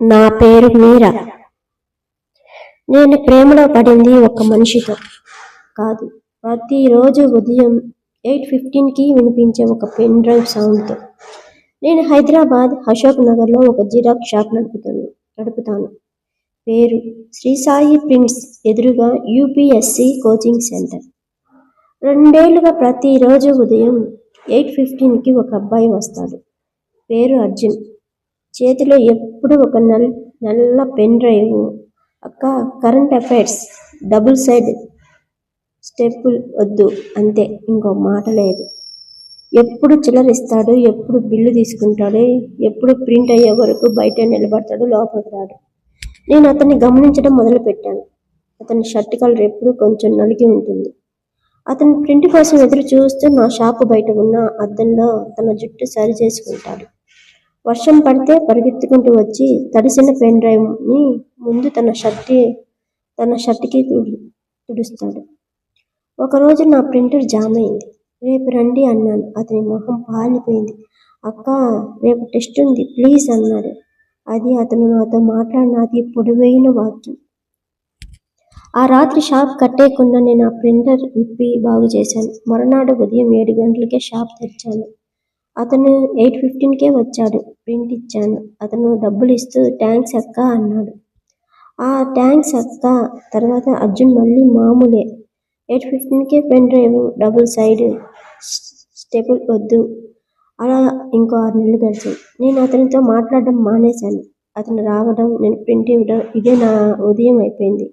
నా పేరు మీరా. నేను ప్రేమలో పడింది ఒక మనిషితో కాదు, ప్రతిరోజు ఉదయం 8:15కి వినిపించే ఒక పెన్ డ్రైవ్ సౌండ్తో. నేను హైదరాబాద్ అశోక్ నగర్లో ఒక జిరాక్స్ షాప్ నడుపుతాను. పేరు శ్రీ సాయి ప్రింట్స్ ఎదురుగా యూపీఎస్సి కోచింగ్ సెంటర్. 2 ఏళ్లుగా ప్రతిరోజు ఉదయం 8:15కి ఒక అబ్బాయి వస్తాడు. పేరు అర్జున్. చేతిలో ఎప్పుడు ఒక నల్ల పెన్ డ్రైవ్. అక్క, కరెంట్ అఫైర్స్ డబుల్ సైడ్ స్టెప్పుల్ వద్దు, అంతే, ఇంకో మాట లేదు. ఎప్పుడు చిల్లరిస్తాడు, ఎప్పుడు బిల్లు తీసుకుంటాడు, ఎప్పుడు ప్రింట్ అయ్యే వరకు బయట నిలబడతాడు, లోపలికి రాడు. నేను అతన్ని గమనించడం మొదలుపెట్టాను. అతని షర్ట్ కలర్ ఎప్పుడు కొంచెం నలిగి ఉంటుంది. అతను ప్రింట్ కోసం ఎదురు చూస్తూ నా షాపు బయట ఉన్న అద్దంలో తన జుట్టు సరి చేసుకుంటాడు. వర్షం పడితే పరిగెత్తుకుంటూ వచ్చి తడిసిన పెన్ డ్రైవ్ని ముందు తన షర్ట్కి తుడుస్తాడు. ఒకరోజు నా ప్రింటర్ జామ్ అయింది. రేపు రండి అన్నాను. అతని మొహం పాలిపోయింది. అక్క, రేపు టెస్ట్ ఉంది ప్లీజ్ అన్నాడు. అది అతను నాతో మాట్లాడిన అతి పొడవైన వాక్యం. ఆ రాత్రి షాప్ కట్టేయకుండా నేను ఆ ప్రింటర్ విప్పి బాగు చేశాను. మరునాడు ఉదయం 7 గంటలకే షాప్ తెరిచాను. అతను 8:15కే వచ్చాడు. ప్రింట్ ఇచ్చాను. అతను డబ్బులు ఇస్తూ థ్యాంక్స్ అక్క అన్నాడు. ఆ థ్యాంక్స్ అక్క తర్వాత అర్జున్ మళ్ళీ మామూలే. 8:15కే పెన్ డ్రైవ్ డబుల్ సైడ్ స్టెపుల్ వద్దు. అలా ఇంకో 6 నెలలు గడిచాయి. నేను అతనితో మాట్లాడడం మానేశాను. అతను రావడం, నేను ప్రింట్ ఇవ్వడం, ఇదే నా ఉదయం అయిపోయింది.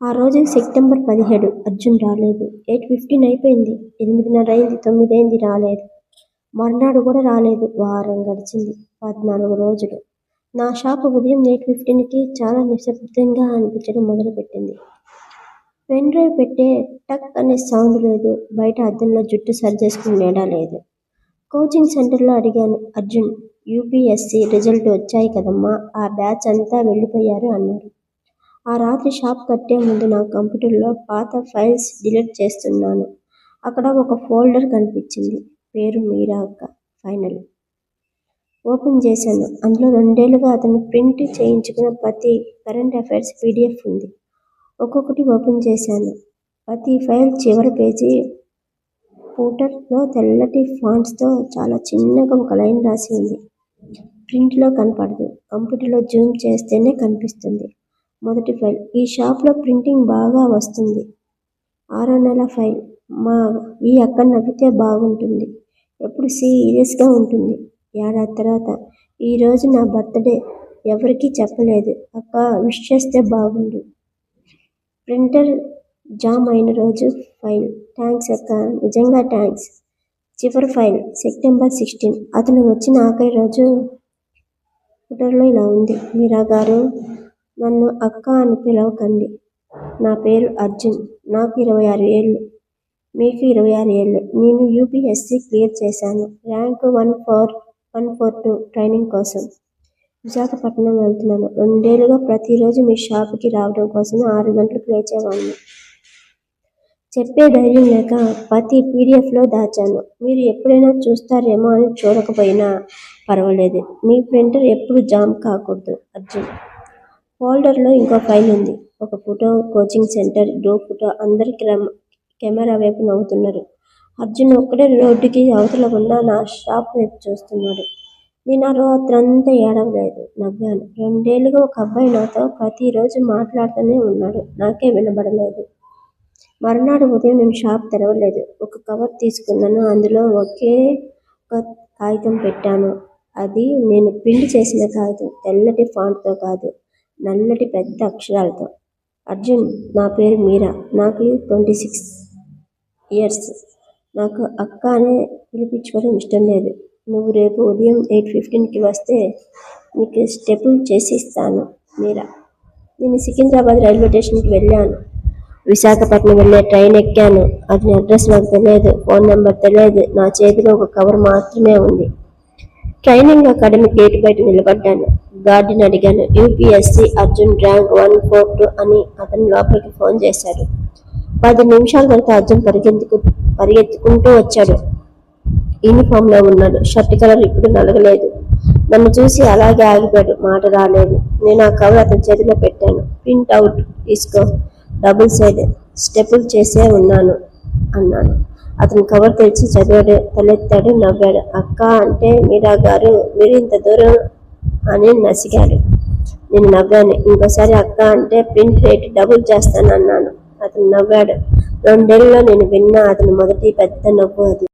ఆ రోజు సెప్టెంబర్ 17. అర్జున్ రాలేదు. 8:15 అయిపోయింది. 8:30 అయింది, 9 అయింది, రాలేదు. మర్నాడు కూడా రాలేదు. వారం గడిచింది. 14 రోజులు. నా షాపు ఉదయం 8:15కి చాలా నిశ్శబ్దంగా అనిపించడం మొదలుపెట్టింది. పెన్ డ్రైవ్ పెట్టే టక్ అనే సౌండ్ లేదు. బయట అద్దంలో జుట్టు సరిచేసుకునేలా లేదు. కోచింగ్ సెంటర్లో అడిగాను. అర్జున్, యూపీఎస్సి రిజల్ట్ వచ్చాయి కదమ్మా, ఆ బ్యాచ్ అంతా వెళ్ళిపోయారు అన్నారు. ఆ రాత్రి షాప్ కట్టే ముందు నా కంప్యూటర్లో పాత ఫైల్స్ డిలీట్ చేస్తున్నాను. అక్కడ ఒక ఫోల్డర్ కనిపించింది. పేరు మీరా అక్క, ఫైనల్. ఓపెన్ చేశాను. అందులో 2 ఏళ్లుగా అతను ప్రింట్ చేయించుకున్న ప్రతి కరెంట్ అఫైర్స్ పీడిఎఫ్ ఉంది. ఒక్కొక్కటి ఓపెన్ చేశాను. ప్రతి ఫైల్ చివరి పేజీ ఫూటర్లో తెల్లటి ఫాంట్స్తో చాలా చిన్నగా ఒక లైన్ రాసి ఉంది. ప్రింట్లో కనపడదు. కంప్యూటర్లో జూమ్ చేస్తేనే కనిపిస్తుంది. మొదటి ఫైల్. ఈ షాప్లో ప్రింటింగ్ బాగా వస్తుంది. 6వ నెల ఫైల్. ఈ అక్క నవ్వితే బాగుంటుంది. ఎప్పుడు సీరియస్గా ఉంటుంది. ఏడాది తర్వాత. ఈరోజు నా బర్త్డే, ఎవరికీ చెప్పలేదు. అక్క విష్ చేస్తే బాగుండు. ప్రింటర్ జామ్ అయిన రోజు ఫైల్. థ్యాంక్స్ అక్క, నిజంగా థ్యాంక్స్. చివరి ఫైల్. సెప్టెంబర్ 16. అతను వచ్చిన ఆఖరి రోజు. ఫుటర్లో ఇలా ఉంది. మీరా గారు, నన్ను అక్క అని పిలవకండి. నా పేరు అర్జున్. నాకు 26 ఏళ్ళు. మీకు 26 ఏళ్ళే. నేను యూపీఎస్సి క్లియర్ చేశాను. ర్యాంక్ 142 ట్రైనింగ్ కోసం విశాఖపట్నం వెళ్తున్నాను. 2 ఏళ్లుగా ప్రతిరోజు మీ షాపుకి రావడం కోసమే 6 గంటలకు లేచేవాడిని. చెప్పే ధైర్యం లేక ప్రతి పీడిఎఫ్లో దాచాను. మీరు ఎప్పుడైనా చూస్తారేమో అని చూడకపోయినా పర్వాలేదు. మీ ప్రింటర్ ఎప్పుడు జామ్ కాకూడదు. అర్జున్. ఫోల్డర్లో ఇంకో ఫైల్ ఉంది. ఒక photo, coaching centre group photo. అందరి కెమెరా వైపు నవ్వుతున్నారు. అర్జున్ ఒక్కడే రోడ్డుకి అవతల ఉన్న నా షాప్ వైపు చూస్తున్నాడు. నేను ఆ రాత్రంతా ఏడవలేదు, నవ్వాను. 2 ఏళ్లుగా ఒక అబ్బాయి నాతో ప్రతిరోజు మాట్లాడుతూనే ఉన్నాడు. నాకే వినబడలేదు. మరునాడు ఉదయం నేను షాప్ తెరవలేదు. ఒక కవర్ తీసుకున్నాను. అందులో ఒకే ఒక కాగితం పెట్టాను. అది నేను ప్రింట్ చేసిన కాగితం. తెల్లటి ఫాంట్తో కాదు, నల్లటి పెద్ద అక్షరాలతో. అర్జున్, నా పేరు మీరా. నాకు 26 ఇయర్స్. నాకు అక్క అనే పిలిపించుకోవడం ఇష్టం లేదు. నువ్వు రేపు ఉదయం 8:15కి వస్తే నీకు స్టెపుల్ చేసి ఇస్తాను. మీరా. నేను సికింద్రాబాద్ రైల్వే స్టేషన్కి వెళ్ళాను. విశాఖపట్నం వెళ్ళే ట్రైన్ ఎక్కాను. అతని అడ్రస్ నాకు తెలియదు, ఫోన్ నెంబర్ తెలియదు. నా చేతిలో ఒక కవర్ మాత్రమే ఉంది. ట్రైనింగ్ అకాడమీ గేట్ బయట నిలబడ్డాను. గార్డుని అడిగాను. యూపీఎస్సి అర్జున్, ర్యాంక్ 142 అని. అతను లోపలికి ఫోన్ చేశాడు. 10 నిమిషాల తర్వాత అర్జున్ పరిగెత్తుకుంటూ వచ్చాడు. యూనిఫామ్లో ఉన్నాడు. షర్ట్ కలర్ ఇప్పుడు నలగలేదు. నన్ను చూసి అలాగే ఆగిపోయాడు. మాట రాలేదు. నేను ఆ కవర్ అతని చేతిలో పెట్టాను. ప్రింట్ అవుట్ తీసుకో, డబుల్ సైడ్ స్టెపుల్ చేసే ఉన్నాను అన్నాను. అతను కవర్ తెరిచి చదివాడు. తలెత్తాడు, నవ్వాడు. అక్క అంటే మీరా గారు, మీరు ఇంత దూరం అని నసిగాడు. నేను నవ్వాను. ఇంకోసారి అక్క అంటే ప్రింట్ రేట్ డబుల్ చేస్తాను అన్నాను. అతను నవ్వాడు. 2 ఏళ్లలో నేను విన్న అతని మొదటి పెద్ద నవ్వు అది.